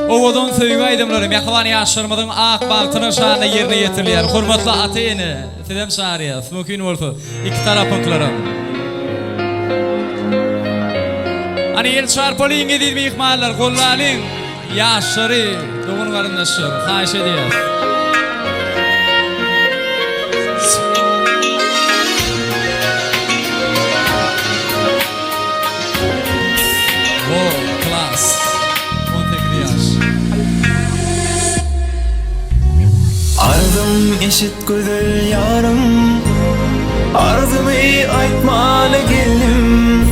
Owadan söýgü aýdymlarym ýakybany ýaşlarymyň ak baltyny şanyna ýerine ýetirýär. Hormatly ata-ene, Fedem Şariýew, mümkin bolsa iki tarapynklaram. Ani el çarpalyň edip mehmanlar gollalyň ýaşlary, dogun garyndaşlar, haýş edýär. Ardım eşit güzel yarım, ardımı aytmalı geldim.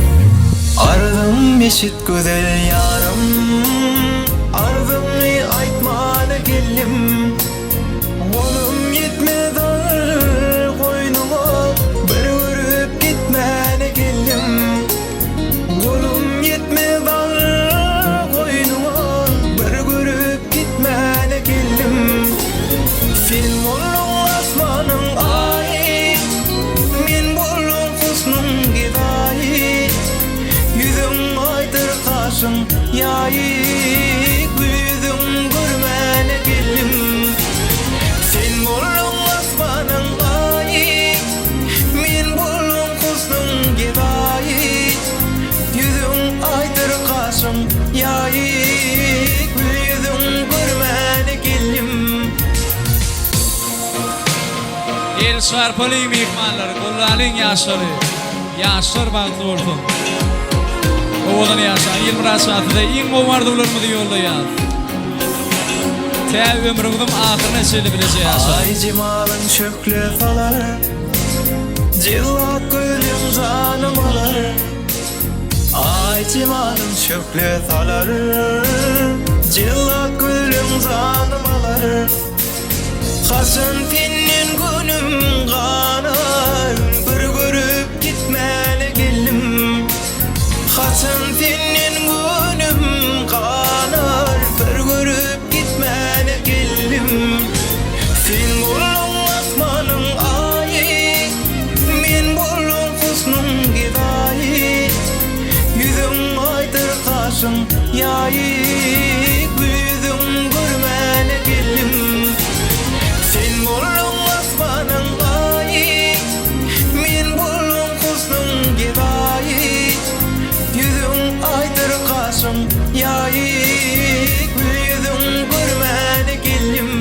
Ardım eşit güzel yarım, ardımı aytmalı geldim. Oğlum yetmez ağır koynuma, bir görüp gitmeli geldim. Oğlum yetmez ağır koynuma, bir görüp gitmeli geldim. Film olun asmanın ayı, men bolun husnun gidayı. Yüzüm aydır kaşın yayı, yüzüm görmene geldim. Film olun asmanın ayı, men bolun husnun gidayı. Yüzüm aydır kaşın yayı, yüzüm görmene geldim. El çarpalyň mehmanlar, gollalyň ýaşlary, ýaşlar bagty bolsun. Owadan ýaşan ýyl murasatyda iň bomardylarmy ýoldaýar. Täze ömrüňiň ahyryna çeli bilejek ýaşar. Ay cemalın çöklü falar, cillat gülüm canım alar. Ay cemalın çöklü falar, cillat gülüm canım alar. Hasan pinnin günüm kanar, bir görüp gitmeli geldim. Hasan pinnin günüm kanar, bir görüp gitmeli geldim. Fin bolun asmanın ayı, men bolun husnun gidayı. Yüzüm aydır kaşın yayı, yüzüm görmeli geldim. Sen bolun asmanın ayı, men bolun husnun gidayı. Yüzüm aydır kaşın yayı, yüzüm görmeli geldim.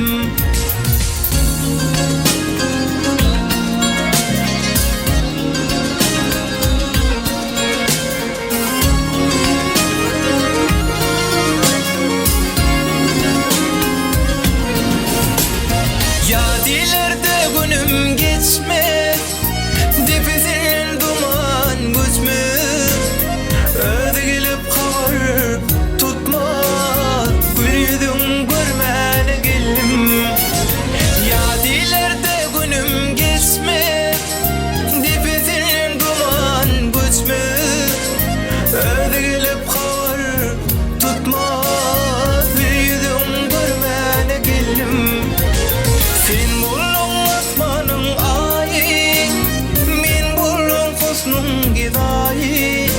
Yadilerde günüm geçmez, dipizin duman göçmez. Öde gelip kavur tutmaz, bir yüzüm görmeli geldim. Yadilerde günüm geçmez, dipizin duman göçmez. Öde gelip kavur tutmaz, bir yüzüm görmeli geldim. Sen bolun asmanın ayı, men bolun husnun gidayı.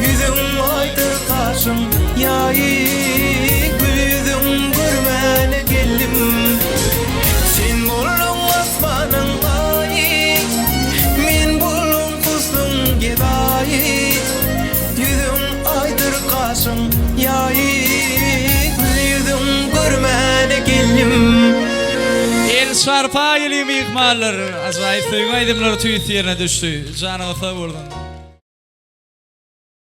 Yüzüm aydır kaşın yayı, yüzüm görmeli geldim. Sen bolun asmanın ayı, men bolun husnun gidayı. Yüzüm aydır kaşın yayı, yüzüm görmeli geldim. El çarpalyň mehmanlar, ajaýyp söýgü aýdymlar tüýüt ýerine düşdi. Janyňy sag boldun.